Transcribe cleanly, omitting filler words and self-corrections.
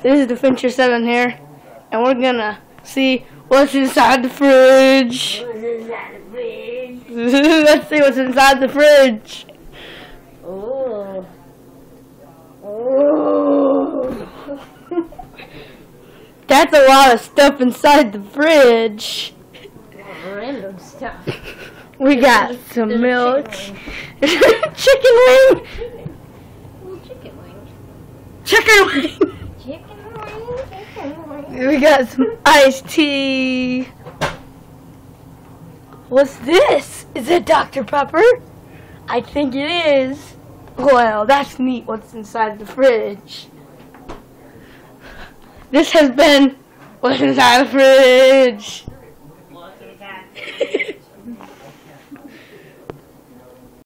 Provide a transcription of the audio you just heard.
This is the Fincher 7 here, and we're gonna see what's inside the fridge. Let's see what's inside the fridge. Oh. Oh. That's a lot of stuff inside the fridge. Random stuff. We got some milk. Chicken wing. Chicken wing. Chicken wing. We got some iced tea. What's this? Is it Dr. Pepper? I think it is. Well, that's neat what's inside the fridge. This has been what's inside the fridge.